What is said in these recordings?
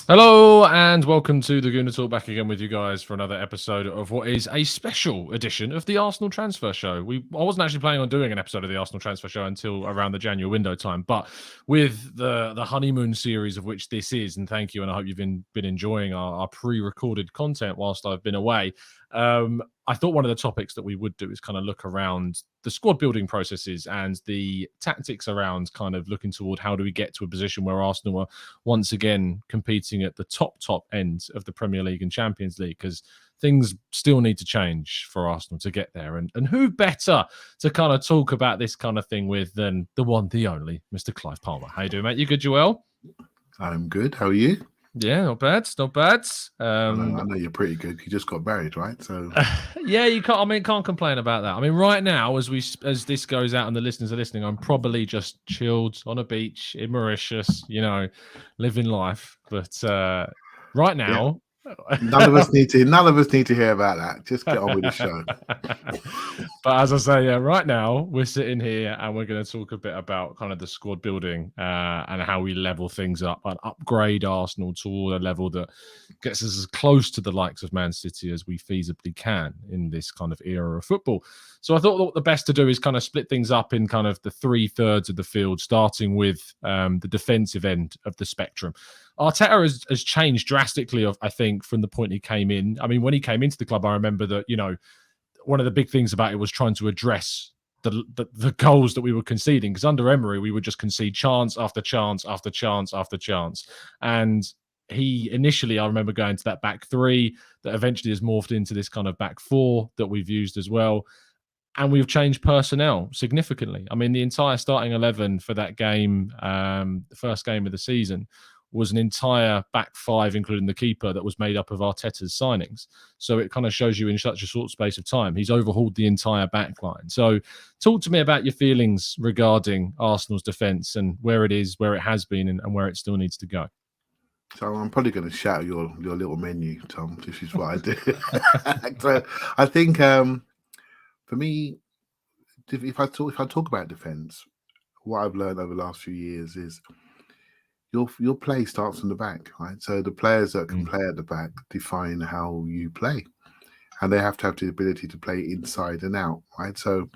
Hello and welcome to the Gooner Talk, back again with you guys for another episode of what is a special edition of the Arsenal Transfer Show. I wasn't actually planning on doing an episode of the Arsenal Transfer Show until around the January window time, but with the honeymoon series of which this is, and thank you, and I hope you've been enjoying our pre-recorded content whilst I've been away. I thought one of the topics that we would do is kind of look around the squad building processes and the tactics around kind of looking toward how do we get to a position where Arsenal are once again competing at the top end of the Premier League and Champions League, because things still need to change for Arsenal to get there. And who better to kind of talk about this kind of thing with than the one, the only, Mr. Clive Palmer. How you doing, mate? You good, Joel? I'm good. How are you? Yeah, not bad, not bad. I know you're pretty good. You just got married, right? So yeah, you can't. I mean, can't complain about that. I mean, right now, as this goes out and the listeners are listening, I'm probably just chilled on a beach in Mauritius, living life. But right now, none of us need to hear about that. Just get on with the show. But as I say, yeah, right now we're sitting here and we're going to talk a bit about kind of the squad building and how we level things up and upgrade Arsenal to a level that gets us as close to the likes of Man City as we feasibly can in this kind of era of football. So I thought what the best to do is kind of split things up in kind of the 3/3 of the field, starting with the defensive end of the spectrum. Arteta has changed drastically, I think, from the point he came in. I mean, when he came into the club, I remember that, one of the big things about it was trying to address the goals that we were conceding, because under Emery, we would just concede chance after chance after chance after chance. And he initially, I remember going to that back three that eventually has morphed into this kind of back four that we've used as well. And we've changed personnel significantly. I mean, the entire starting 11 for that game, the first game of the season, was an entire back five, including the keeper, that was made up of Arteta's signings. So it kind of shows you in such a short space of time, he's overhauled the entire back line. So talk to me about your feelings regarding Arsenal's defence and where it is, where it has been, and where it still needs to go. So I'm probably going to shout your little menu, Tom. This is what I do. So I think for me, if I talk about defence, what I've learned over the last few years is your play starts from the back, right? So the players that can play at the back define how you play, and they have to have the ability to play inside and out, right? So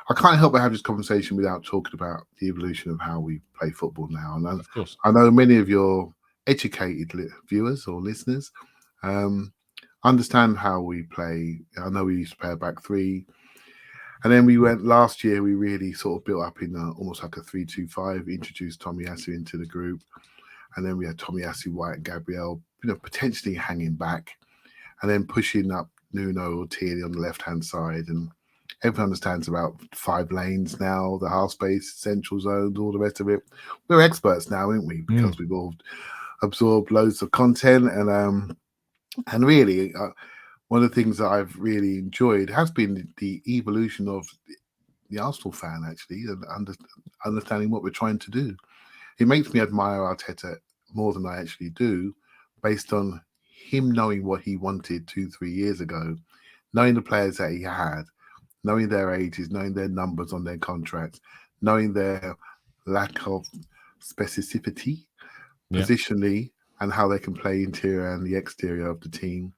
I can't help but have this conversation without talking about the evolution of how we play football now. And Of course, I know many of your educated viewers or listeners understand how we play. I know we used to play a back three, and then last year we really sort of built up in almost like a 3-2-5, introduced Tomiyasu into the group. And then we had Tomiyasu, White, and Gabriel, potentially hanging back, and then pushing up Nuno or Tierney on the left-hand side. And everyone understands about 5 lanes now, the half space, central zones, all the rest of it. We're experts now, aren't we? Because we've all absorbed loads of content. And really, one of the things that I've really enjoyed has been the evolution of the Arsenal fan, actually, and understanding what we're trying to do. It makes me admire Arteta more than I actually do, based on him knowing what he wanted 2-3 years ago, knowing the players that he had, knowing their ages, knowing their numbers on their contracts, knowing their lack of specificity, positionally, and how they can play interior and the exterior of the team,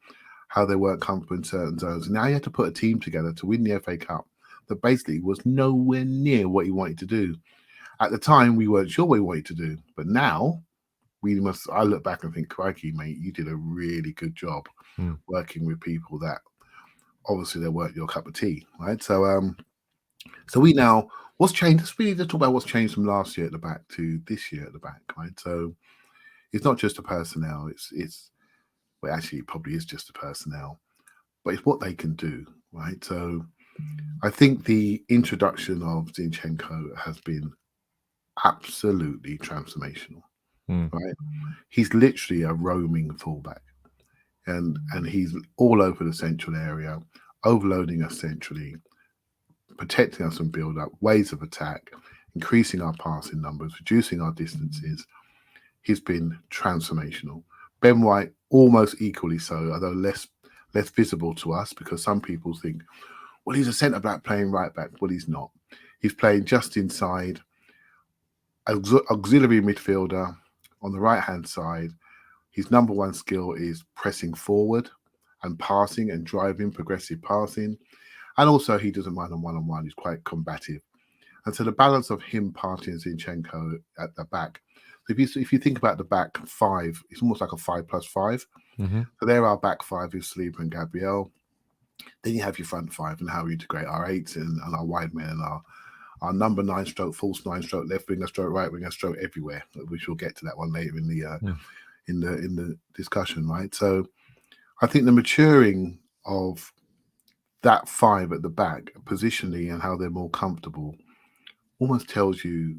how they work comfortable in certain zones. And now he had to put a team together to win the FA Cup that basically was nowhere near what he wanted to do. At the time, we weren't sure what he wanted to do, but now I look back and think, crikey, mate, you did a really good job working with people that obviously they weren't your cup of tea, right? So, what's changed? Let's really talk about what's changed from last year at the back to this year at the back, right? So, it's not just the personnel. Well, actually, it probably is just the personnel, but it's what they can do, right? So, I think the introduction of Zinchenko has been absolutely transformational, right? He's literally a roaming fullback, and he's all over the central area, overloading us centrally, protecting us from build-up, ways of attack, increasing our passing numbers, reducing our distances. He's been transformational. Ben White almost equally so, although less visible to us, because some people think, well, he's a centre-back playing right-back. Well, he's not. He's playing just inside, auxiliary midfielder on the right-hand side, His number one skill is pressing forward and passing and driving, progressive passing. And also he doesn't mind on one-on-one. He's quite combative. And so the balance of him, Partey and Zinchenko at the back. So if you think about the back five, it's almost like a 5+5. Mm-hmm. So there are back five with Saliba and Gabriel. Then you have your front five and how we integrate our eights and our wide men and our number 9 stroke, false 9 stroke, left winger stroke, right winger stroke everywhere. We shall get to that one later in the discussion, right? So I think the maturing of that five at the back, positionally and how they're more comfortable, almost tells you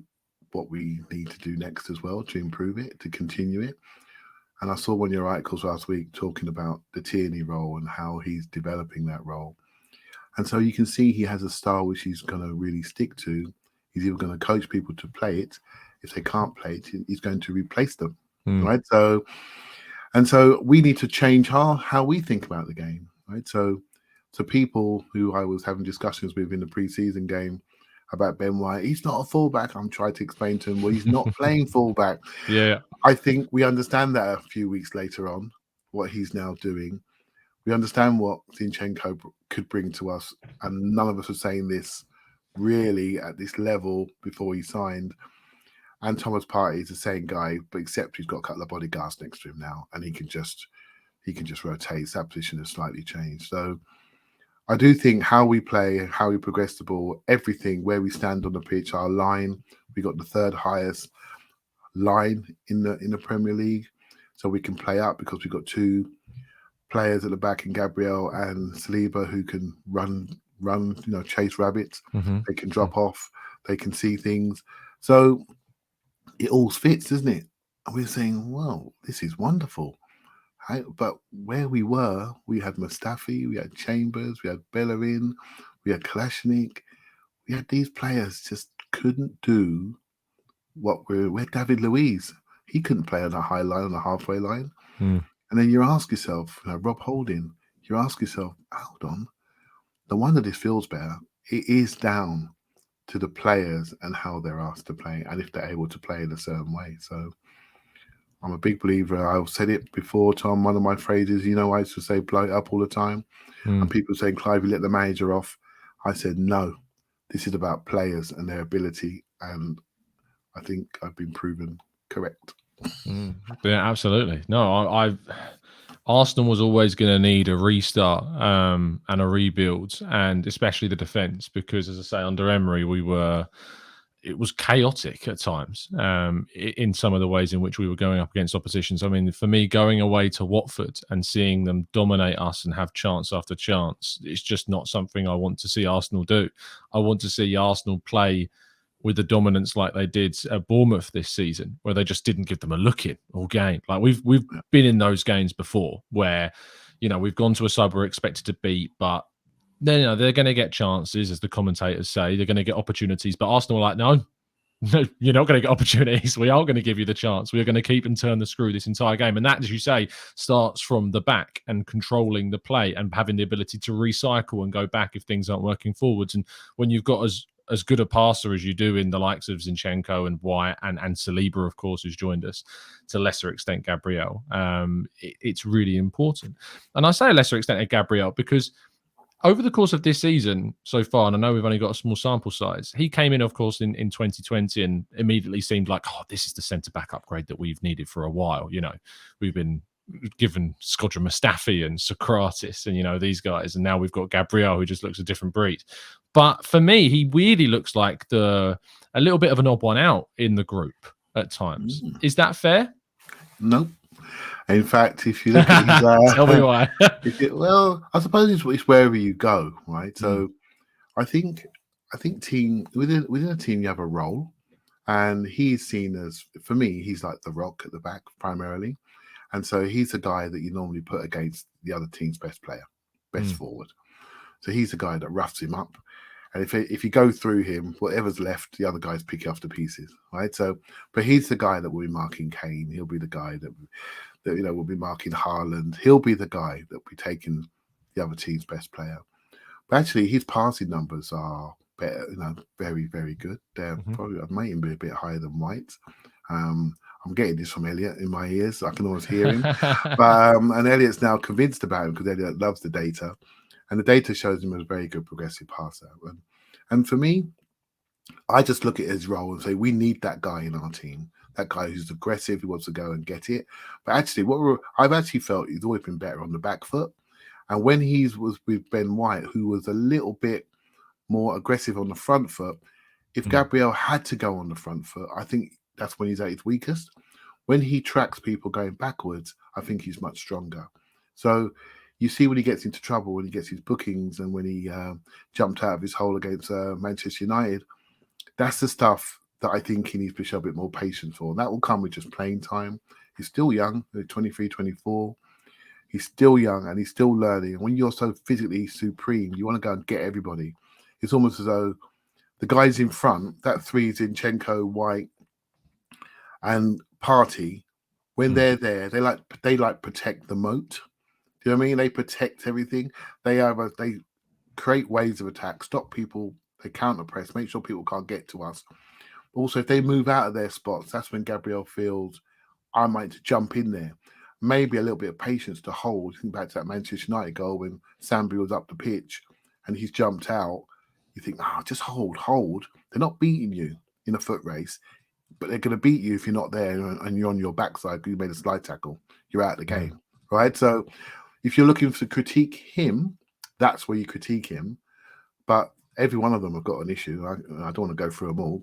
what we need to do next as well to improve it, to continue it. And I saw one of your articles last week talking about the Tierney role and how he's developing that role. And so you can see he has a style which he's going to really stick to. He's either going to coach people to play it. If they can't play it, he's going to replace them, right? So we need to change how we think about the game, right? So people who I was having discussions with in the preseason game about Ben White, he's not a fullback. I'm trying to explain to him, well, he's not playing fullback. Yeah. I think we understand that a few weeks later on, what he's now doing. We understand what Zinchenko could bring to us, and none of us were saying this really at this level before he signed. And Thomas Partey is the same guy, but except he's got a couple of bodyguards next to him now, and he can just rotate. That position has slightly changed. So I do think how we play, how we progress the ball, everything, where we stand on the pitch, our line, we got the third highest line in the Premier League, so we can play up because we've got two players at the back in Gabriel and Saliba who can run, chase rabbits. Mm-hmm. They can drop off, they can see things. So it all fits, doesn't it? And we're saying, well, this is wonderful. Right? But where we were, we had Mustafi, we had Chambers, we had Bellerin, we had Kalashnik. We had these players just couldn't do what we're David Luiz. He couldn't play on a high line, on a halfway line. Mm. And then you ask yourself, Rob Holding, you ask yourself, hold on, no wonder this feels better. It is down to the players and how they're asked to play and if they're able to play in a certain way. So I'm a big believer. I've said it before, Tom, one of my phrases, I used to say blow it up all the time. And people saying, Clive, you let the manager off. I said, no, this is about players and their ability. And I think I've been proven correct. Yeah, absolutely. No, Arsenal was always going to need a restart and a rebuild, and especially the defence, because, as I say, under Emery, it was chaotic at times in some of the ways in which we were going up against oppositions. I mean, for me, going away to Watford and seeing them dominate us and have chance after chance, it's just not something I want to see Arsenal do. I want to see Arsenal play with the dominance like they did at Bournemouth this season, where they just didn't give them a look in all game. Like we've been in those games before where, we've gone to a side we're expected to beat, but then they're going to get chances, as the commentators say. They're going to get opportunities, but Arsenal are like, no, you're not going to get opportunities. We aren't going to give you the chance. We're going to keep and turn the screw this entire game. And that, as you say, starts from the back and controlling the play and having the ability to recycle and go back if things aren't working forwards. And when you've got as good a passer as you do in the likes of Zinchenko and White and Saliba, of course, who's joined us, to a lesser extent Gabriel, it's really important. And I say a lesser extent at Gabriel because over the course of this season so far, and I know we've only got a small sample size, he came in, of course, in 2020 and immediately seemed like, this is the centre-back upgrade that we've needed for a while. We've been given Skodra Mustafi and Socrates and, these guys, and now we've got Gabriel, who just looks a different breed. But for me, he weirdly looks like a little bit of an odd one out in the group at times. Is that fair? Nope. In fact, if you look at his, tell me why. Well, I suppose it's wherever you go, right? So I think team within a team you have a role, and he's seen as, for me, he's like the rock at the back primarily, and so he's the guy that you normally put against the other team's best player, best forward. So he's the guy that roughs him up, and if you go through him, whatever's left, the other guys pick it off to pieces, right? So, but he's the guy that will be marking Kane. He'll be the guy that will be marking Haaland. He'll be the guy that will be taking the other team's best player. But actually, his passing numbers are better, very, very good. They're probably, might even be a bit higher than White's. I'm getting this from Elliot in my ears. I can almost hear him. But and Elliot's now convinced about him because Elliot loves the data. And the data shows him as a very good progressive passer. And for me, I just look at his role and say, we need that guy in our team. That guy who's aggressive, who wants to go and get it. But actually, I've actually felt he's always been better on the back foot. And when he was with Ben White, who was a little bit more aggressive on the front foot, if Gabriel had to go on the front foot, I think that's when he's at his weakest. When he tracks people going backwards, I think he's much stronger. So you see when he gets into trouble, when he gets his bookings, and when he jumped out of his hole against Manchester United, that's the stuff that I think he needs to show a bit more patience for. And that will come with just playing time. He's still young, 23, 24. He's still young and he's still learning. And when you're so physically supreme, you want to go and get everybody. It's almost as though the guys in front, that three, Zinchenko, White, and Partey, when they're there, they like protect the moat. Do you know what I mean? They protect everything. They create waves of attack, stop people, they counter press, make sure people can't get to us. Also, if they move out of their spots, that's when Gabriel feels I might jump in there. Maybe a little bit of patience to hold. Think back to that Manchester United goal when Sambi was up the pitch and he's jumped out. You think, just hold. They're not beating you in a foot race, but they're going to beat you if you're not there and you're on your backside because you made a slide tackle. You're out of the game, right? So if you're looking to critique him, that's where you critique him. But every one of them have got an issue. I don't want to go through them all,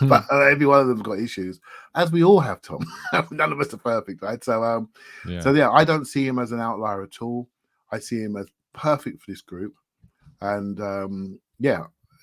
but every one of them's got issues, as we all have, Tom. None of us are perfect, right? So, I don't see him as an outlier at all. I see him as perfect for this group, and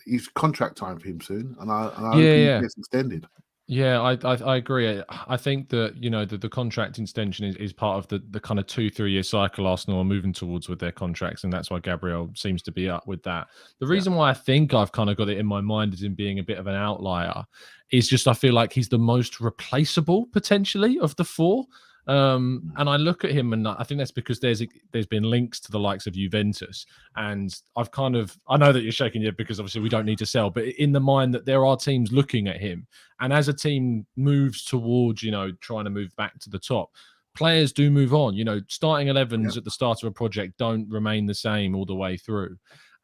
he's contract time for him soon, and I hope he gets extended. Yeah, I agree. I think that the contract extension is part of the kind of 2-3 year cycle Arsenal are moving towards with their contracts, and that's why Gabriel seems to be up with that. The reason why I think I've kind of got it in my mind as in being a bit of an outlier is just I feel like he's the most replaceable potentially of the four. And I look at him and I think that's because there's been links to the likes of Juventus, and I know that you're shaking your head because obviously we don't need to sell, but in the mind that there are teams looking at him, and as a team moves towards trying to move back to the top, players do move on. Starting 11s at the start of a project don't remain the same all the way through.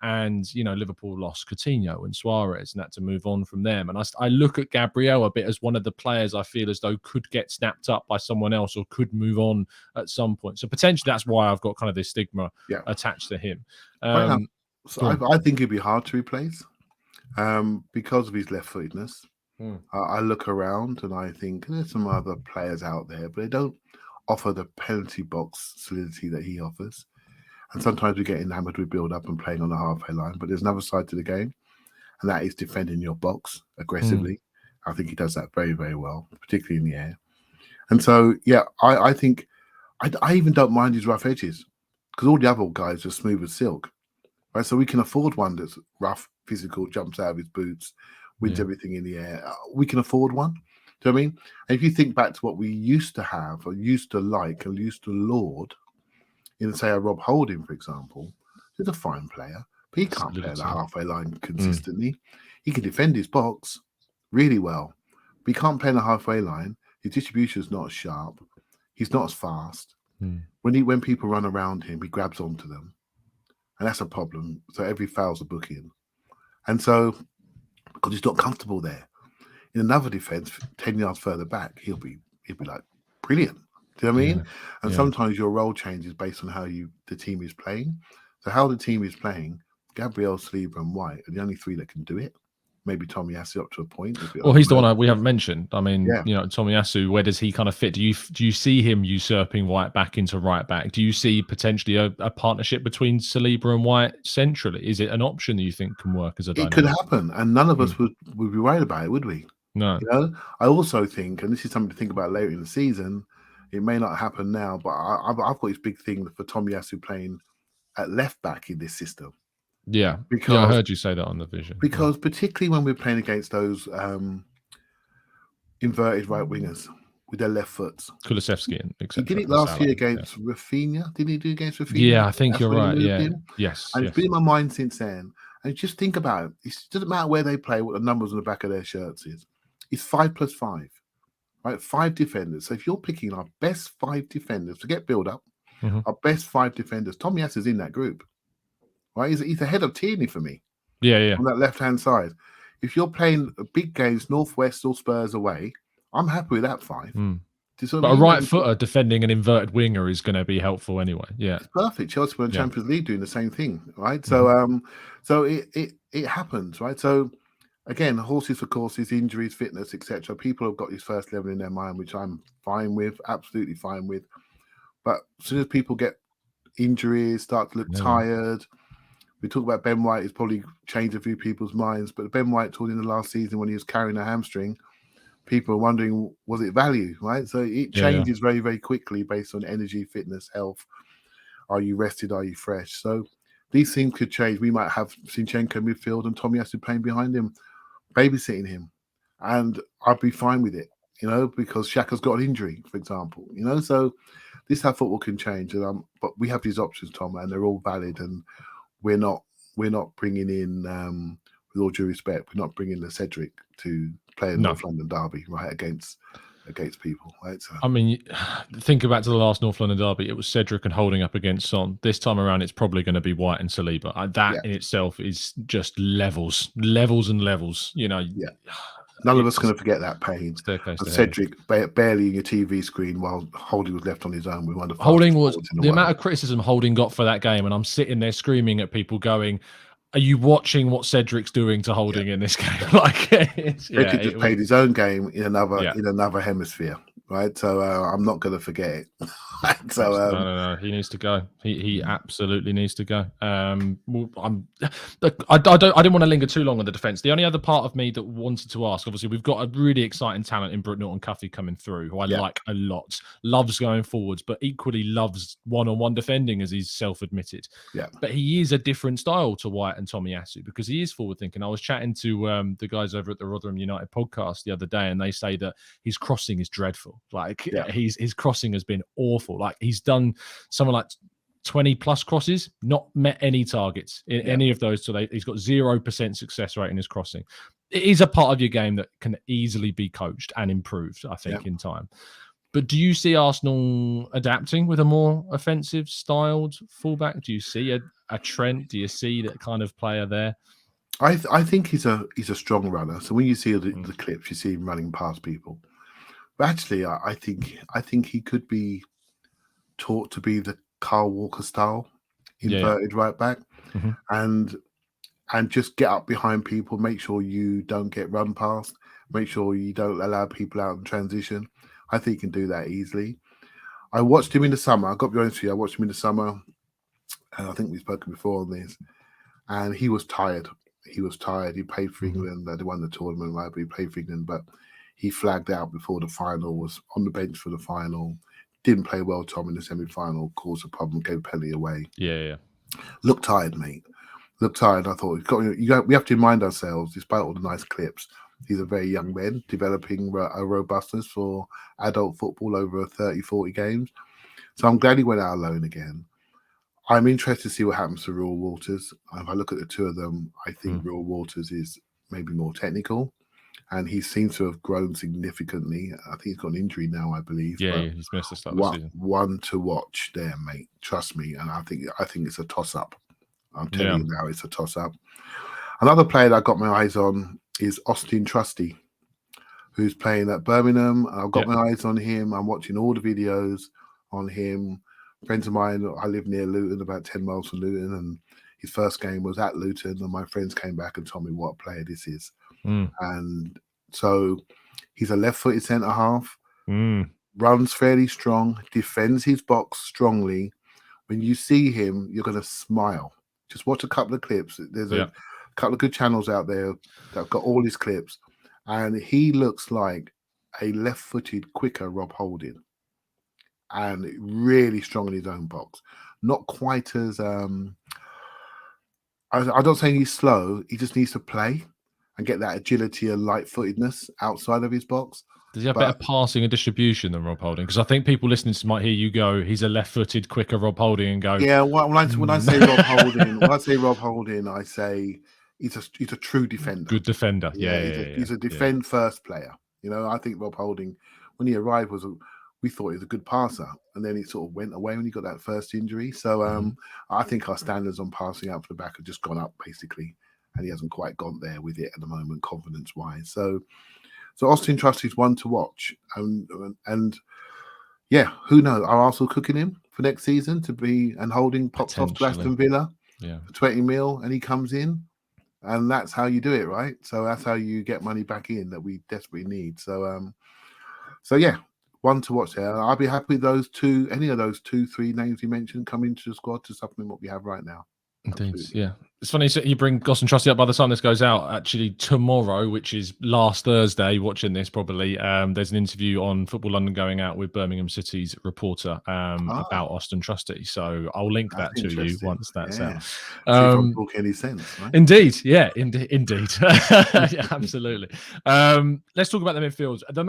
And Liverpool lost Coutinho and Suarez and had to move on from them. And I look at Gabriel a bit as one of the players I feel as though could get snapped up by someone else or could move on at some point. So potentially that's why I've got kind of this stigma attached to him. I think he'd be hard to replace because of his left-footedness. I look around and I think there's some other players out there, but they don't offer the penalty box solidity that he offers. And sometimes we get enamored with build-up and playing on the halfway line, but there's another side to the game, and that is defending your box aggressively. I think he does that very, very well, particularly in the air. And so, I think I even don't mind his rough edges because all the other guys are smooth as silk, right? So we can afford one that's rough, physical, jumps out of his boots, wins everything in the air. We can afford one. Do you know what I mean? And if you think back to what we used to have or used to like and used to laud, say a Rob Holding, for example, he's a fine player, but he can't play at the halfway line consistently. He can defend his box really well, but he can't play on the halfway line. His distribution is not as sharp. He's not as fast. When people run around him, he grabs onto them, and that's a problem. So every foul's a booking, and so because he's not comfortable there. In another defense, 10 yards further back, he'll be like brilliant. Do you know what I mean? And sometimes your role changes based on how the team is playing. So how the team is playing, Gabriel, Saliba, and White are the only three that can do it. Maybe Tomiyasu up to a point. Well, he's the one we haven't mentioned. I mean, Tomiyasu, where does he kind of fit? Do you see him usurping White back into right back? Do you see potentially a partnership between Saliba and White centrally? Is it an option that you think can work as a dynamic? It could happen, and none of us would be worried about it, would we? No. I also think, and this is something to think about later in the season, it may not happen now, but I've got this big thing for Tomiyasu playing at left back in this system. Yeah, because I heard you say that on the vision. Because particularly when we're playing against those inverted right wingers with their left foots, Kulusevski and etc. He did it last year against Rafinha. Didn't he do against Rafinha? Yeah, I think you're right. Yeah, yes. And it's been in my mind since then. And just think about it. It doesn't matter where they play, what the numbers on the back of their shirts is. It's 5+5. right? 5 defenders. So if you're picking our best 5 defenders to get build up, Mhm. our best 5 defenders, Tomiyasu is in that group, right? He's ahead of Tierney for me Yeah. on that left-hand side. If you're playing big games, Northwest or Spurs away, I'm happy with that 5. Mm. Do you see what But I a mean? right footer defending an inverted winger is going to be helpful anyway. Yeah. It's perfect. Chelsea were in Yeah. Champions League doing the same thing, right? Mhm. So it happens, right? So again, horses for courses, injuries, fitness, etc. People have got this first level in their mind, which I'm fine with, absolutely fine with. But as soon as people get injuries, start to look Yeah. tired, we talk about Ben White. It's probably changed a few people's minds. But Ben White told in the last season when he was carrying a hamstring, people are wondering, was it value, right? So it Yeah. changes very, very quickly based on energy, fitness, health. Are you rested? Are you fresh? So these things could change. We might have Zinchenko midfield and Tomiyasu playing behind him, babysitting him, and I'd be fine with it, because Xhaka's got an injury, for example, So this is how football can change, but we have these options, Tom, and they're all valid, and we're not bringing in, with all due respect, we're not bringing the Cedric to play a North London derby, right, against people, right? So I mean, thinking back to the last North London derby, it was Cedric and Holding up against Son. This time around, it's probably going to be White and Saliba. That yeah, in itself is just levels and levels. yeah. None of us It's going to forget that pain staircase of to heaven. Cedric barely in your TV screen while Holding was left on his own with one of the Holding fastest was forwards in the the amount world. of criticism Holding got for that game, and I'm sitting there screaming at people, going, "Are you watching what Cedric's doing to Yeah. Holding in this game?" Like, Cedric just played his own game in Yeah. another hemisphere, right? So I'm not going to forget it. So No. He needs to go. He absolutely needs to go. Well, I didn't want to linger too long on the defence. The only other part of me that wanted to ask, obviously, we've got a really exciting talent in Brooke Norton-Cuffy coming through, who I Yeah. like a lot. Loves going forwards, but equally loves one-on-one defending, as he's self-admitted. Yeah. But he is a different style to White and Tomiyasu because he is forward-thinking. I was chatting to the guys over at the Rotherham United podcast the other day, and they say that his crossing is dreadful. Like his crossing has been awful. Like he's done something like 20 plus crosses, not met any targets in any of those. So he's got 0% success rate in his crossing. It is a part of your game that can easily be coached and improved, I think, in time. But do you see Arsenal adapting with a more offensive styled fullback? Do you see a Trent? Do you see that kind of player there? I think he's a strong runner. So when you see the clips, you see him running past people. But actually, I think he could be taught to be the Carl Walker style, inverted right back, and just get up behind people, make sure you don't get run past, make sure you don't allow people out in transition. I think he can do that easily. I watched him in the summer. I got to be honest with you, I watched him in the summer, and I think we've spoken before on this, and he was tired. He was tired. He played for England. They won the tournament, right? But he played for England, but he flagged out before the final, was on the bench for the final. Didn't play well, Tom, in the semi-final, caused a problem, gave penalty away. Yeah. Looked tired, mate. Looked tired. I thought, we have to remind ourselves, despite all the nice clips, these are very young men developing a robustness for adult football over 30, 40 games. So I'm glad he went out alone again. I'm interested to see what happens to Real Waters. If I look at the two of them, I think Real Waters is maybe more technical, and he seems to have grown significantly. I think he's got an injury now, I believe. Yeah, he's missed the start of the season. One to watch there, mate. Trust me. And I think it's a toss-up. I'm telling you now, it's a toss-up. Another player that I got my eyes on is Austin Trusty, who's playing at Birmingham. I've got my eyes on him. I'm watching all the videos on him. Friends of mine, I live near Luton, about 10 miles from Luton, and his first game was at Luton, and my friends came back and told me what player this is. And so he's a left-footed centre-half, runs fairly strong, defends his box strongly. When you see him, you're going to smile. Just watch a couple of clips. There's a couple of good channels out there that have got all his clips, and he looks like a left-footed, quicker Rob Holding, and really strong in his own box. Not quite as I don't say he's slow. He just needs to play and get that agility and light-footedness outside of his box. Does he have better passing and distribution than Rob Holding? Because I think people listening to might hear you go, he's a left-footed, quicker Rob Holding, and go, yeah. When I say Rob Holding, I say he's a true defender. Good defender. Yeah. He's a defend first player. I think Rob Holding when he arrived we thought he was a good passer, and then it sort of went away when he got that first injury. So I think our standards on passing out for the back have just gone up basically, and he hasn't quite gone there with it at the moment, confidence wise. So Austin Trusty's one to watch, and yeah, who knows? Are Arsenal cooking him for next season to be and holding pops off to Aston Villa for 20 mil, and he comes in, and that's how you do it, right? So that's how you get money back in that we desperately need. So yeah, one to watch there. I'll be happy with any of those 2-3 names you mentioned come into the squad to supplement what we have right now. Indeed, absolutely. Yeah. It's funny you bring Austin Trusty up by the time this goes out. Actually, tomorrow, which is last Thursday, watching this probably, there's an interview on Football London going out with Birmingham City's reporter about Austin Trusty. So I'll link that to you once that's out. See if I'm talking any sense, right? Indeed, yeah, indeed, yeah, absolutely. Let's talk about the midfield. The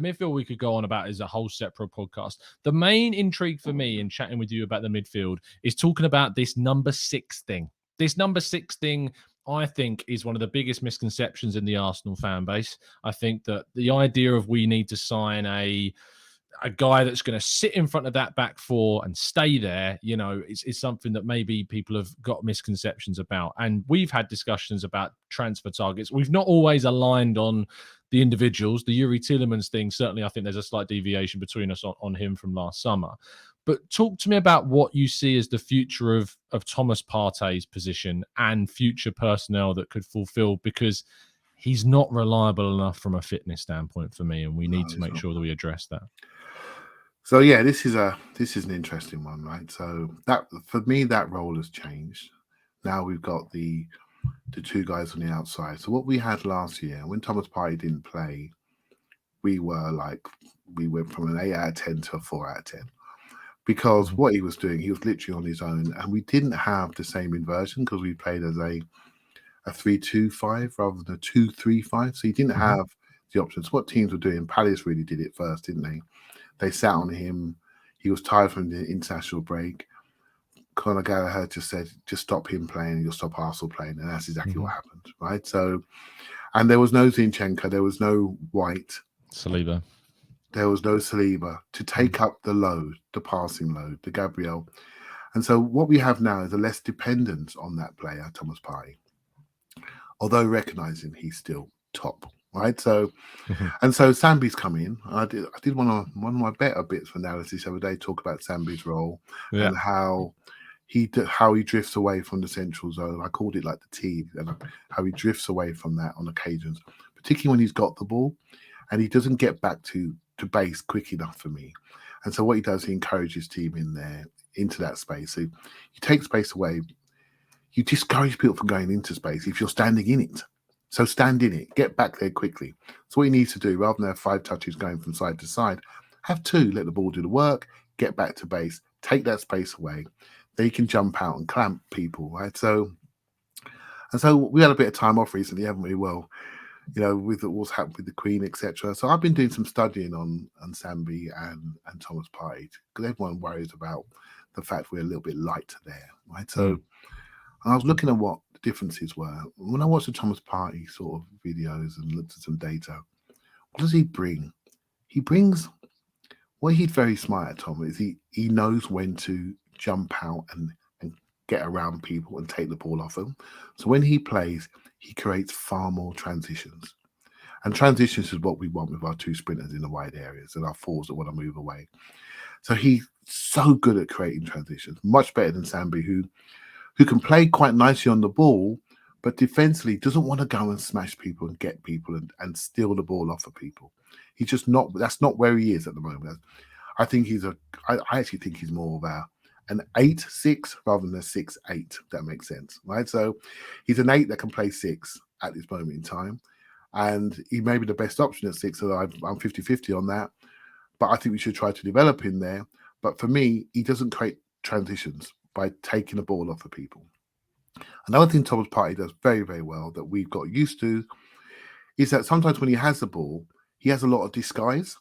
midfield we could go on about is a whole separate podcast. The main intrigue for me in chatting with you about the midfield is talking about this number 6 thing. This number 6 thing, I think, is one of the biggest misconceptions in the Arsenal fan base. I think that the idea of we need to sign a guy that's going to sit in front of that back four and stay there, is something that maybe people have got misconceptions about. And we've had discussions about transfer targets. We've not always aligned on the individuals. The Yuri Tielemans thing, certainly I think there's a slight deviation between us on him from last summer. But talk to me about what you see as the future of Thomas Partey's position and future personnel that could fulfill, because he's not reliable enough from a fitness standpoint for me, and we need to make sure that we address that. So yeah, this is an interesting one, right? So that for me, that role has changed. Now we've got the 2 guys on the outside. So what we had last year when Thomas Partey didn't play, we went from an 8 out of 10 to a 4 out of 10. Because what he was doing, he was literally on his own, and we didn't have the same inversion because we played as a 3-2-5 rather than a 2-3-5. So he didn't have the options. What teams were doing, Palace really did it first, didn't they? They sat on him. He was tired from the international break. Conor Gallagher just said, just stop him playing, you'll stop Arsenal playing. And that's exactly what happened, right? So, and there was no Zinchenko, there was no White. Saliba. There was no Saliba to take up the load, the passing load, the Gabriel. And so what we have now is a less dependence on that player, Thomas Partey, although recognizing he's still top, right? So, and so Sambi's come in. I did one of my better bits of analysis the other day, talk about Sambi's role and how he drifts away from the central zone. I called it like the T, and how he drifts away from that on occasions, particularly when he's got the ball, and he doesn't get back to base quick enough for me. And so what he does, he encourages team in there into that space. So you take space away, you discourage people from going into space if you're standing in it. So stand in it, get back there quickly. So what he needs to do, rather than have 5 touches going from side to side, have 2, let the ball do the work, get back to base, take that space away. Then you can jump out and clamp people, right? So we had a bit of time off recently, haven't we? Well, with what's happened with the Queen, etc. So I've been doing some studying on Sambi and Thomas Partey, because everyone worries about the fact we're a little bit light there, right? So I was looking at what the differences were. When I watched the Thomas Partey sort of videos and looked at some data, what does he bring? He brings, well, he's very smart at, Tom, is he knows when to jump out and get around people and take the ball off them. So when he plays, he creates far more transitions. And transitions is what we want with our 2 sprinters in the wide areas and our 4s that want to move away. So he's so good at creating transitions, much better than Sambi, who can play quite nicely on the ball, but defensively doesn't want to go and smash people and get people and steal the ball off of people. He's just not, that's not where he is at the moment. I think I actually think he's more of an 8-6 rather than a 6-8, if that makes sense, right? So he's an 8 that can play 6 at this moment in time, and he may be the best option at 6, so I'm 50-50 on that, but I think we should try to develop him there. But for me, he doesn't create transitions by taking the ball off of people. Another thing Thomas Partey does very, very well that we've got used to is that sometimes when he has the ball, he has a lot of disguise.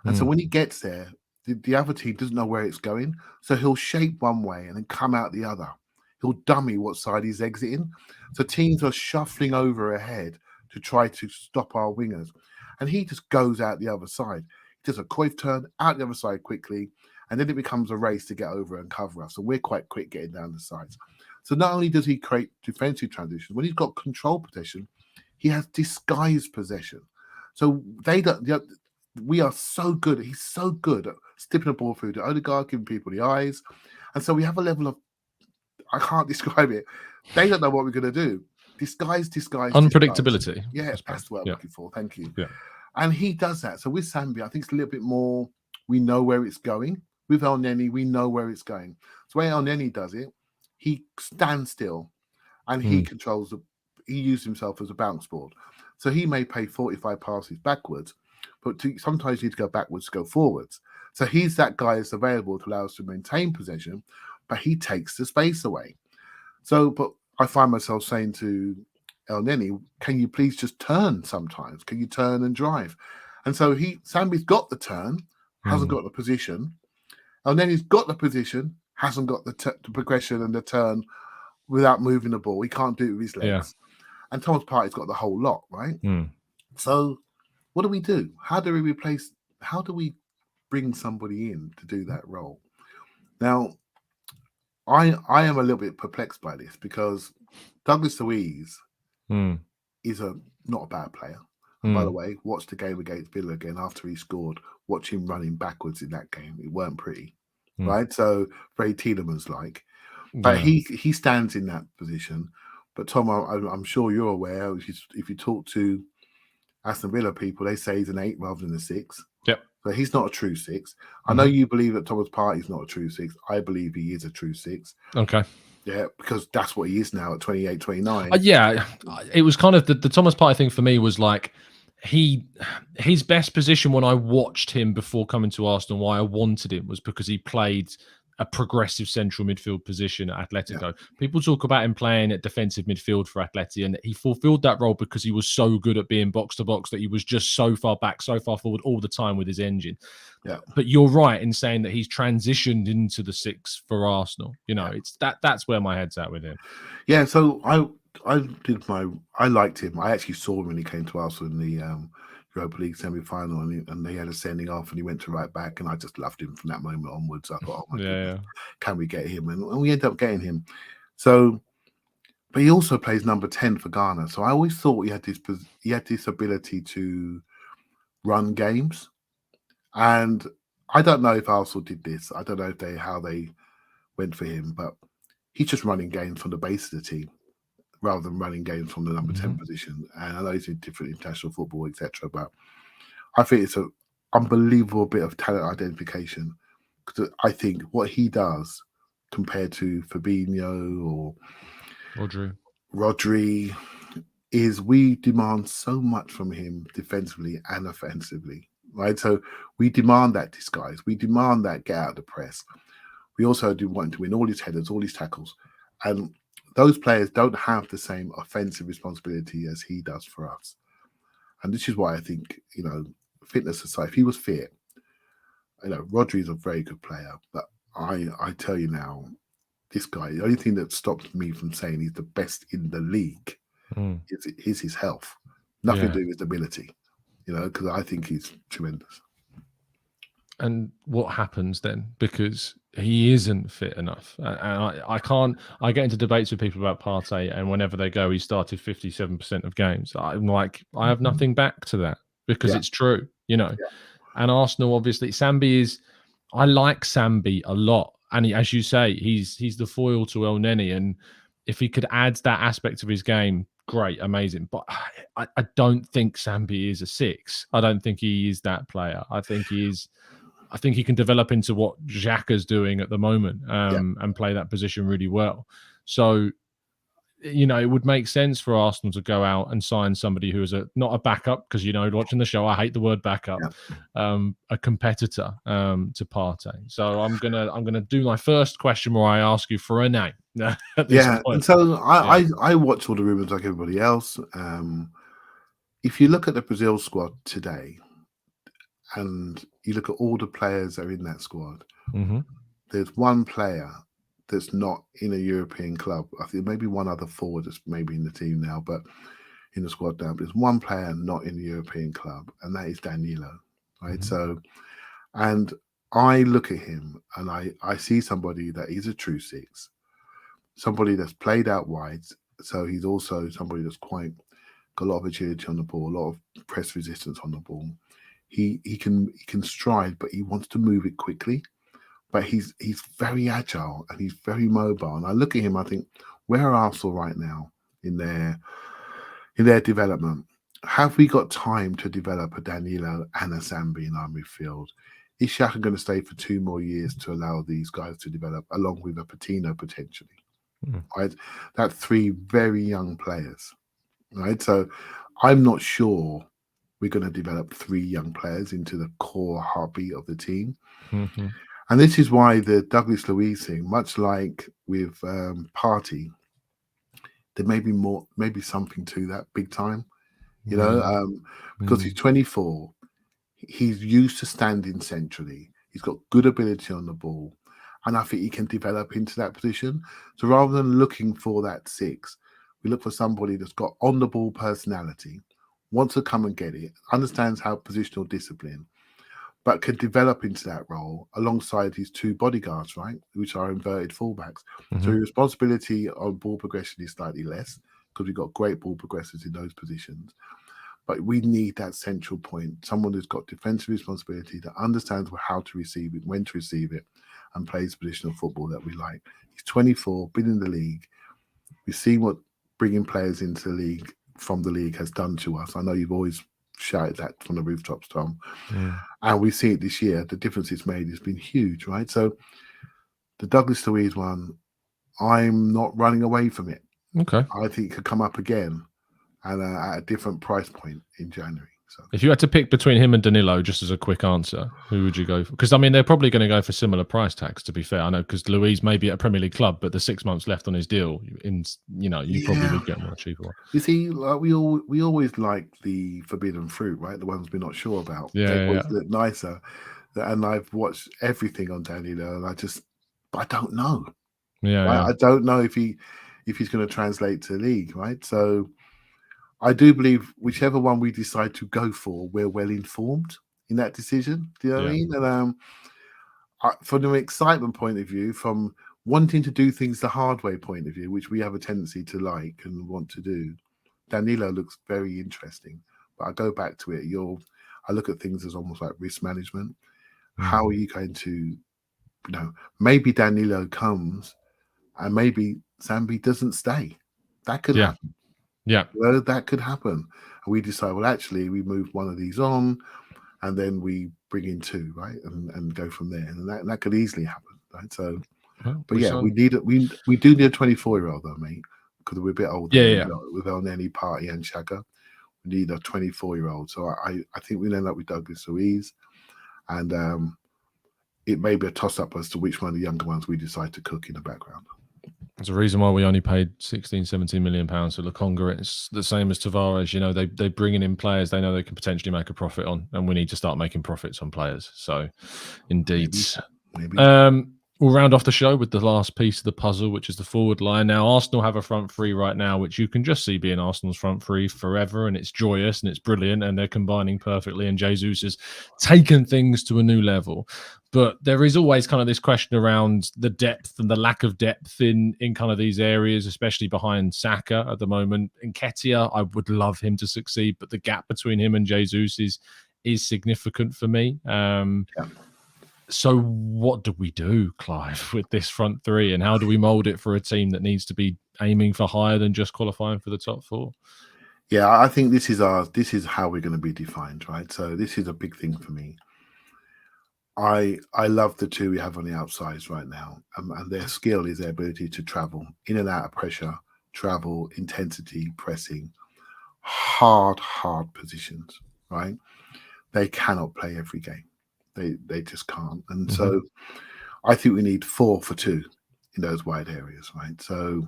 And so when he gets there, the other team doesn't know where it's going. So he'll shape one way and then come out the other. He'll dummy what side he's exiting. So teams are shuffling over ahead to try to stop our wingers. and he just goes out the other side. He does a Cruyff turn out the other side quickly, and then it becomes a race to get over and cover us. So we're quite quick getting down the sides. So not only does he create defensive transitions, when he's got control possession, he has disguised possession. So they don't. We are so good. He's so good at slipping the ball through the Odegaard, giving people the eyes, and so we have a level of, I can't describe it. They don't know what we're going to do. Disguise. Unpredictability. Yeah, that's what I'm looking for. Thank you. Yeah. And he does that. So with Sambi, I think it's a little bit more, we know where it's going. With El Neni, we know where it's going. So when El Neni does it, he stands still and he controls he uses himself as a bounce board. So he may play 45 passes backwards, but sometimes you need to go backwards to go forwards. So he's that guy that's available to allow us to maintain possession, but he takes the space away. So, but I find myself saying to El Neni, can you please just turn sometimes? Can you turn and drive? And so Sambi's got the turn, hasn't got the position. El Neni's got the position, hasn't got the progression and the turn without moving the ball. He can't do it with his legs. Yeah. And Thomas Partey's got the whole lot, right? So what do we do? How do we bring somebody in to do that role? Now, I am a little bit perplexed by this because Douglas Luiz is not a bad player. And by the way, watch the game against Villa again after he scored. Watch him running backwards in that game. It weren't pretty, right? So very Tielemans-like. But he stands in that position. But Tom, I'm sure you're aware, if you talk to Aston Villa people, they say he's an 8 rather than a 6. Yep. So he's not a true 6. I know you believe that Thomas Partey's not a true 6. I believe he is a true 6. Okay. Yeah, because that's what he is now at 28, 29. Yeah, it was kind of the Thomas Partey thing for me was like his best position when I watched him before coming to Arsenal, why I wanted him was because he played a progressive central midfield position at Atletico. Yeah. People talk about him playing at defensive midfield for Atleti, and he fulfilled that role because he was so good at being box to box that he was just so far back, so far forward all the time with his engine. Yeah. But you're right in saying that he's transitioned into the 6 for Arsenal. You know, it's that's where my head's at with him. Yeah, so I liked him. I actually saw him when he came to Arsenal in the Europa League semi-final, and they had a sending off, and he went to right back, and I just loved him from that moment onwards. I thought, oh my goodness, can we get him? And we ended up getting him. So, but he also plays number 10 for Ghana. So I always thought he had this ability to run games, and I don't know if Arsenal did this. I don't know how they went for him, but he's just running games from the base of the team, rather than running games from the number 10 position. And I know he's in different international football, etc. But I think it's an unbelievable bit of talent identification. Because I think what he does compared to Fabinho or Rodri is we demand so much from him defensively and offensively, right? So we demand that disguise. We demand that get out of the press. We also do want to win all his headers, all his tackles. And those players don't have the same offensive responsibility as he does for us. And this is why I think, fitness aside, if he was fit, Rodri is a very good player. But I tell you now, this guy, the only thing that stops me from saying he's the best in the league is his health. Nothing to do with ability, because I think he's tremendous. And what happens then? Because he isn't fit enough. And I get into debates with people about Partey, and whenever they go, he started 57% of games. I'm like, I have nothing back to that because it's true, And Arsenal, obviously, I like Sambi a lot. And as you say, he's the foil to El Neni. And if he could add that aspect of his game, great, amazing. But I don't think Sambi is a 6. I don't think he is that player. I think he can develop into what Xhaka's doing at the moment and play that position really well. So, it would make sense for Arsenal to go out and sign somebody who is not a backup, because, watching the show, I hate the word backup, a competitor to Partey. So I'm gonna do my first question where I ask you for a name. At this point. And so I watch all the rumours like everybody else. If you look at the Brazil squad today, and you look at all the players that are in that squad, there's one player that's not in a European club. I think maybe one other forward that's maybe in the team now, but in the squad now, but there's one player not in the European club, and that is Danilo, right? So, and I look at him and I see somebody that is a true six, somebody that's played out wide. So he's also somebody that's quite got a lot of agility on the ball, a lot of press resistance on the ball. He can stride, but he wants to move it quickly. But he's very agile and he's very mobile. And I look at him, I think, where are Arsenal right now in their development? Have we got time to develop a Danilo and a Sambi in our midfield? Is Xhaka going to stay for 2 more years to allow these guys to develop, along with a Patino potentially? Right, that's 3 very young players. Right, so I'm not sure we're going to develop 3 young players into the core heartbeat of the team. And this is why the Douglas Luiz thing, much like with Partey, there may be more, maybe something to that big time, you know, because he's 24, he's used to standing centrally, he's got good ability on the ball, and I think he can develop into that position. So rather than looking for that 6, we look for somebody that's got on the ball personality, wants to come and get it, understands how positional discipline, but can develop into that role alongside his 2 bodyguards, right, which are inverted fullbacks. So his responsibility on ball progression is slightly less because we've got great ball progressors in those positions. But we need that central point, someone who's got defensive responsibility, that understands how to receive it, when to receive it, and plays positional football that we like. He's 24, been in the league. We've seen what bringing players into the league from the league has done to us. I know you've always shouted that from the rooftops, Tom. And we see it this year. The difference it's made has been huge, right? So the Douglas Luiz one, I'm not running away from it. Okay. I think it could come up again and at a different price point in January. So if you had to pick between him and Danilo, just as a quick answer, who would you go for? Because I mean, they're probably going to go for similar price tags. To be fair, I know because Luiz may be at a Premier League club, but the 6 months left on his deal, you probably would get a more cheaper one. You see, like we always like the forbidden fruit, right? The ones we're not sure about. They always look nicer. And I've watched everything on Danilo, and I don't know. I don't know if he's going to translate to the league, right? So I do believe whichever one we decide to go for, we're well informed in that decision. Do you know what I mean? And from an excitement point of view, from wanting to do things the hard way point of view, which we have a tendency to like and want to do, Danilo looks very interesting. But I go back to it. I look at things as almost like risk management. How are you going to, maybe Danilo comes and maybe Sambi doesn't stay. That could happen. Yeah. Well, that could happen. And we decide, well, actually, we move one of these on and then we bring in 2, right? And go from there. And that could easily happen, right? So, but yeah, we do need a 24-year-old though, mate, because we're a bit older. With El Neni, Partey and Xhaka. We need a 24-year-old. So I think we'll end up with Douglas Luiz. And it may be a toss-up as to which one of the younger ones we decide to cook in the background. There's a reason why we only paid 16-17 million pounds for Lokonga. It's the same as Tavares. They're bringing in players they know they can potentially make a profit on, and we need to start making profits on players. So, indeed. Maybe. We'll round off the show with the last piece of the puzzle, which is the forward line. Now, Arsenal have a front 3 right now, which you can just see being Arsenal's front 3 forever, and it's joyous and it's brilliant, and they're combining perfectly, and Jesus has taken things to a new level. But there is always kind of this question around the depth and the lack of depth in kind of these areas, especially behind Saka at the moment. Nketiah, I would love him to succeed, but the gap between him and Jesus is significant for me. So what do we do, Clive, with this front 3, and how do we mould it for a team that needs to be aiming for higher than just qualifying for the top 4? Yeah, I think this is how we're going to be defined, right? So this is a big thing for me. I love the 2 we have on the outsides right now, and their skill is their ability to travel in and out of pressure, travel, intensity, pressing, hard positions, right? They cannot play every game. They just can't. And so I think we need 4 for 2 in those wide areas, right? So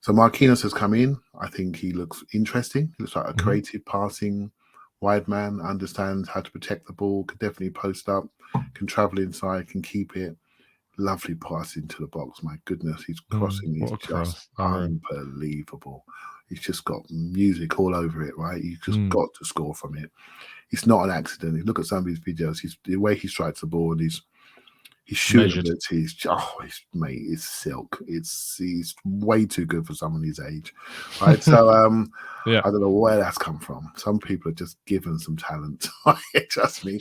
Marquinhos has come in. I think he looks interesting. He looks like a creative passing wide man, understands how to protect the ball, could definitely post up, can travel inside, can keep it. Lovely pass into the box. My goodness, his crossing is What a just cross. Unreal. unbelievable. He's just got music all over it, right? You've just Mm. got to score from it. It's not an accident. You look at some of his videos, the way he strikes the ball and his Measured. shootability is mate, it's silk. He's way too good for someone his age. Right. So Yeah. I don't know where that's come from. Some people are just given some talent. Trust me.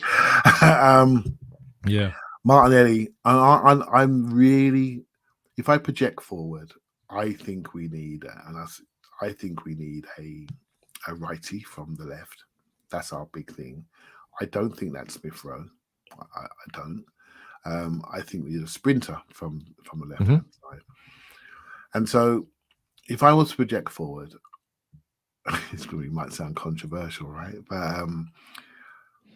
Yeah. Martinelli, I'm really, if I project forward, I think we need, I think we need a righty from the left. That's our big thing. I don't think that's Smith Rowe. I don't. I think we need a sprinter from the left hand side. And so, if I was to project forward, might sound controversial, right? But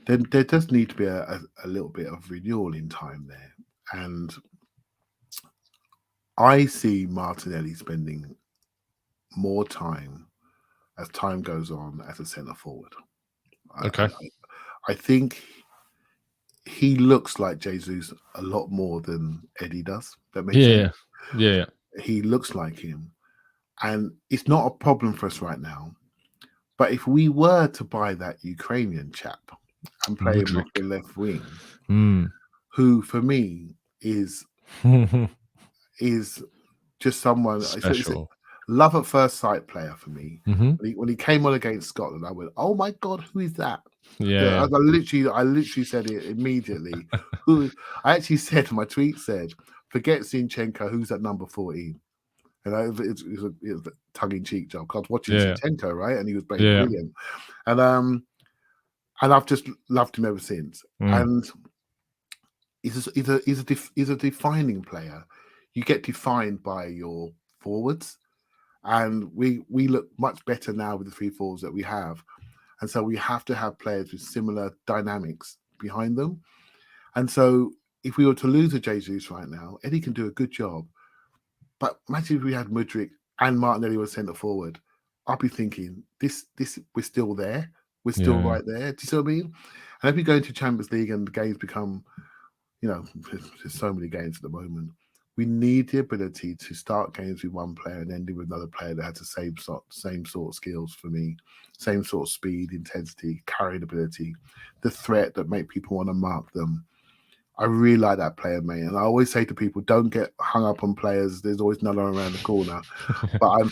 then there does need to be a little bit of renewal in time there. And I see Martinelli spending more time as time goes on as a centre forward. Okay. I think he looks like Jesus a lot more than Eddie does. That makes sense. Yeah. He looks like him. And it's not a problem for us right now. But if we were to buy that Ukrainian chap and play him off the left wing, who for me is just someone Special. love at first sight player for me. When he came on against Scotland, I went, "Oh my god, who is that?" Yeah. I literally said it immediately. I actually said, my tweet said, "Forget Zinchenko, who's at number 14." You know, it's a tongue-in-cheek joke. I was watching Zinchenko, right, and he was playing brilliant, and I've just loved him ever since. And he's a defining player. You get defined by your forwards, and we look much better now with the 3 forwards that we have, and so we have to have players with similar dynamics behind them. And so, if we were to lose a Jesus right now, Eddie can do a good job. But imagine if we had Mudryk and Martinelli was centre forward. I'd be thinking, this we're still there. We're still right there. Do you see what I mean? And if we go into Champions League and the games become, there's so many games at the moment. We need the ability to start games with one player and end with another player that has the same sort of skills for me, same sort of speed, intensity, carrying ability, the threat that make people want to mark them. I really like that player, mate. And I always say to people, don't get hung up on players. There's always another around the corner. But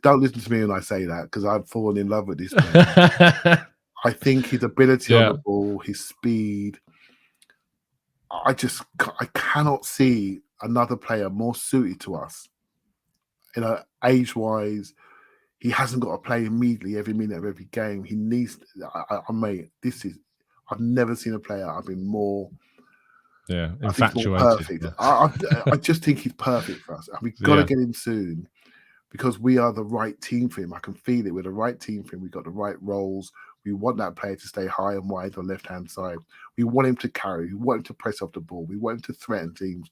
don't listen to me when I say that, because I've fallen in love with this player. I think his ability on the ball, his speed, I cannot see another player more suited to us. Age-wise, he hasn't got to play immediately every minute of every game. He needs, mate, I've never seen a player I've been more... infatuated. Perfect. I just think he's perfect for us. And we've got to get him soon, because we are the right team for him. I can feel it. We're the right team for him. We've got the right roles. We want that player to stay high and wide on the left-hand side. We want him to carry. We want him to press off the ball. We want him to threaten teams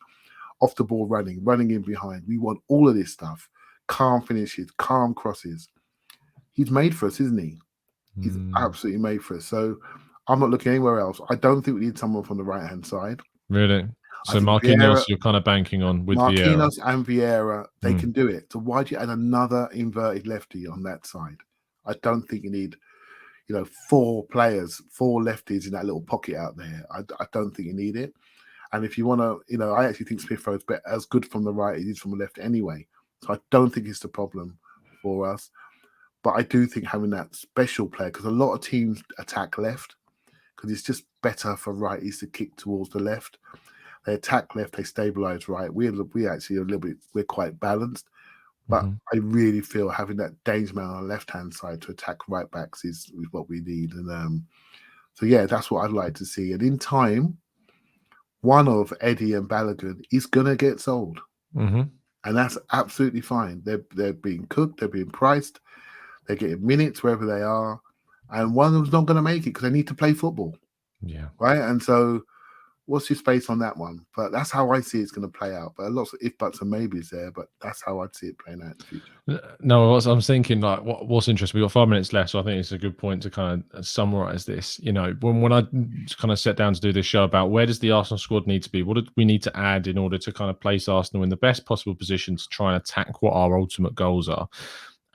off the ball, running in behind. We want all of this stuff. Calm finishes, calm crosses. He's made for us, isn't he? He's absolutely made for us. So I'm not looking anywhere else. I don't think we need someone from the right-hand side. Really? So Marquinhos, you're kind of banking on with Marquinhos and Vieira, they can do it. So why do you add another inverted lefty on that side? I don't think you need, 4 players, 4 lefties in that little pocket out there. I don't think you need it. And if you want to, I actually think Smith Rowe's as good from the right as he is from the left anyway. So I don't think it's the problem for us. But I do think having that special player, because a lot of teams attack left, because it's just better for righties to kick towards the left. They attack left, they stabilize right. We actually we're quite balanced, but I really feel having that danger man on the left hand side to attack right backs is what we need. And so that's what I'd like to see. And in time, one of Eddie and Balogun is gonna get sold, and that's absolutely fine. They're being cooked, they're being priced, they're getting minutes wherever they are, and one of them's not going to make it because they need to play football. Yeah. Right. And so what's your space on that one? But that's how I see it's going to play out. But lots of if buts and maybes there, but that's how I'd see it playing out in the future. No, I'm thinking, like, what's interesting, we've got 5 minutes left, so I think it's a good point to kind of summarize this. You know, when I kind of sat down to do this show about where does the Arsenal squad need to be, what do we need to add in order to kind of place Arsenal in the best possible position to try and attack what our ultimate goals are.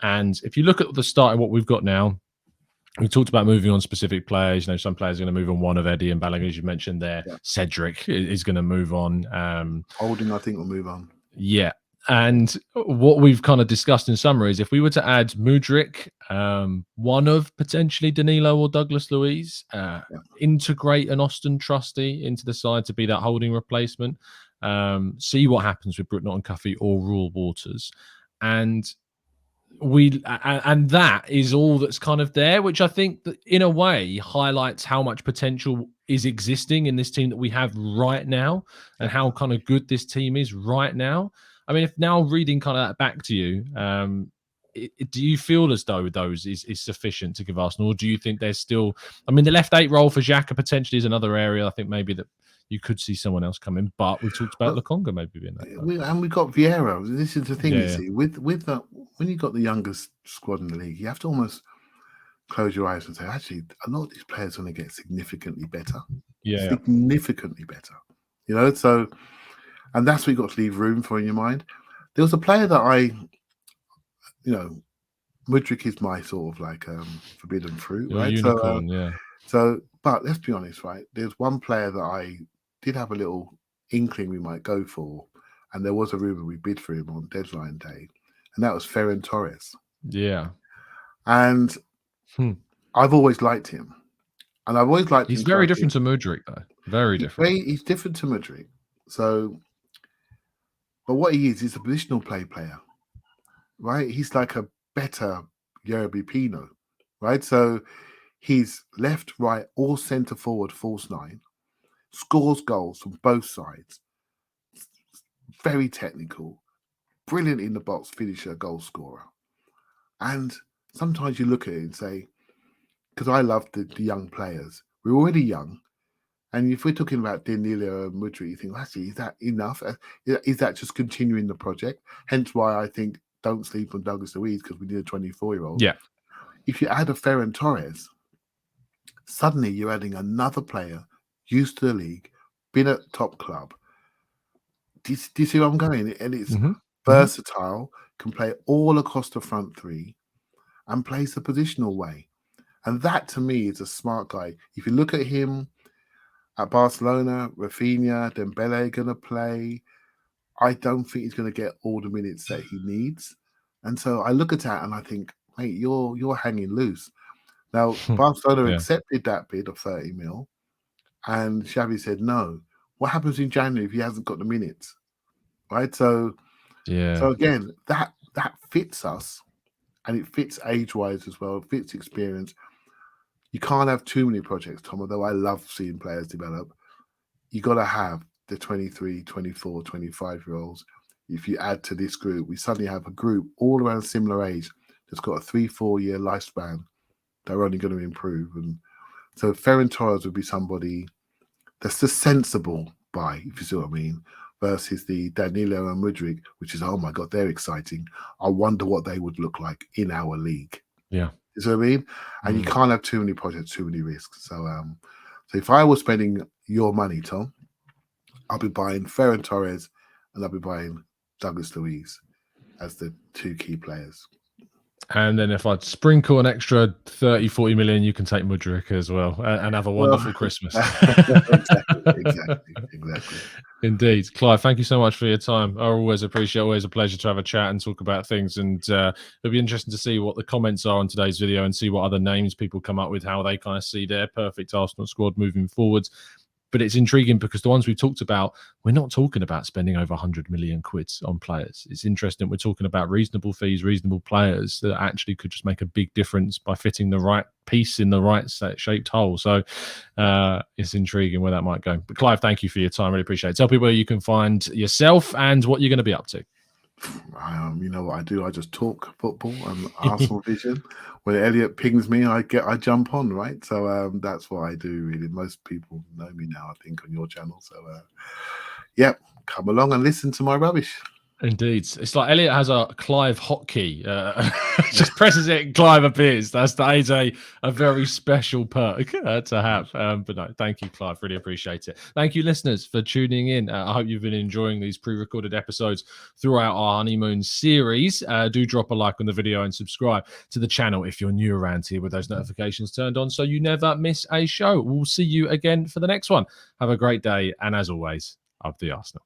And if you look at the start of what we've got now, we talked about moving on specific players. You know, some players are going to move on. One of Eddie and Balogun, as you mentioned there. Yeah. Cedric is going to move on. Holding, I think, will move on. Yeah. And what we've kind of discussed in summary is if we were to add Mudryk, one of potentially Danilo or Douglas Luiz, integrate an Austin Trusty into the side to be that holding replacement, see what happens with Brook Nottingham or Rule Waters. And that is all that's kind of there, which I think that in a way highlights how much potential is existing in this team that we have right now and how kind of good this team is right now. I mean, if now reading kind of that back to you, do you feel as though those is sufficient to give Arsenal, or do you think there's still, I mean, the left 8 role for Xhaka potentially is another area. I think maybe that you could see someone else come in, but we've talked about Lokonga maybe being that. And we've got Vieira. This is the thing, you see, with the, when you've got the youngest squad in the league, you have to almost close your eyes and say, actually, a lot of these players are going to get significantly better. Significantly better. You know, so, and that's what you've got to leave room for in your mind. There was a player that Mudryk is my sort of like forbidden fruit, right? Unicorn, So, but let's be honest, right? There's one player that I did have a little inkling we might go for, and there was a rumor we bid for him on deadline day, and that was Ferran Torres. Yeah. And I've always liked him. And I've always liked him. He's very different to Mudryk, though. Very different. He's different to Mudryk. So, but what he is a positional player, right? He's like a better Yerby Pino, right? So he's left, right, or centre forward, false 9, scores goals from both sides, very technical, brilliant in the box finisher, goal scorer. And sometimes you look at it and say, because I love the young players, we're already young. And if we're talking about Danilo and Mudryk, you think, actually, is that enough? Is that just continuing the project? Hence why I think don't sleep on Douglas Luiz, because we need a 24-year-old. Yeah. If you add a Ferran Torres, suddenly you're adding another player used to the league, been at top club. Do you see where I'm going? And it's versatile, can play all across the front 3 and plays the positional way. And that, to me, is a smart guy. If you look at him at Barcelona, Rafinha, Dembele going to play. I don't think he's going to get all the minutes that he needs. And so I look at that and I think, mate, you're hanging loose. Now, Barcelona accepted that bid of 30 mil, and Xavi said no. What happens in January if he hasn't got the minutes? Right? So again, that fits us, and it fits age-wise as well. It fits experience. You can't have too many projects, Tom, although I love seeing players develop. You got to have the 23, 24, 25-year-olds. If you add to this group, we suddenly have a group all around similar age that's got a 3-4 year lifespan. They're only going to improve. And so Ferran Torres would be somebody that's the sensible buy, if you see what I mean, versus the Danilo and Mudryk, which is, oh my God, they're exciting. I wonder what they would look like in our league. Yeah. You see what I mean? And you can't have too many projects, too many risks. So if I was spending your money, Tom, I'll be buying Ferran Torres and I'll be buying Douglas Luiz as the 2 key players. And then if I sprinkle an extra 30, 40 million, you can take Mudryk as well and have a wonderful Christmas. Exactly. Indeed. Clive, thank you so much for your time. I always appreciate, always a pleasure to have a chat and talk about things. And it'll be interesting to see what the comments are on today's video and see what other names people come up with, how they kind of see their perfect Arsenal squad moving forwards. But it's intriguing because the ones we've talked about, we're not talking about spending over 100 million quid on players. It's interesting. We're talking about reasonable fees, reasonable players that actually could just make a big difference by fitting the right piece in the right shaped hole. So it's intriguing where that might go. But Clive, thank you for your time. Really appreciate it. Tell people where you can find yourself and what you're going to be up to. You know what I do? I just talk football and Arsenal vision. When Elliot pings me, I jump on, right? So that's what I do. Really, most people know me now, I think, on your channel. So yeah, come along and listen to my rubbish. Indeed, it's like Elliot has a Clive hotkey. Just presses it, and Clive appears. That is a very special perk to have. But no, thank you, Clive. Really appreciate it. Thank you, listeners, for tuning in. I hope you've been enjoying these pre-recorded episodes throughout our honeymoon series. Do drop a like on the video and subscribe to the channel if you're new around here with those notifications turned on, so you never miss a show. We'll see you again for the next one. Have a great day, and as always, up the Arsenal.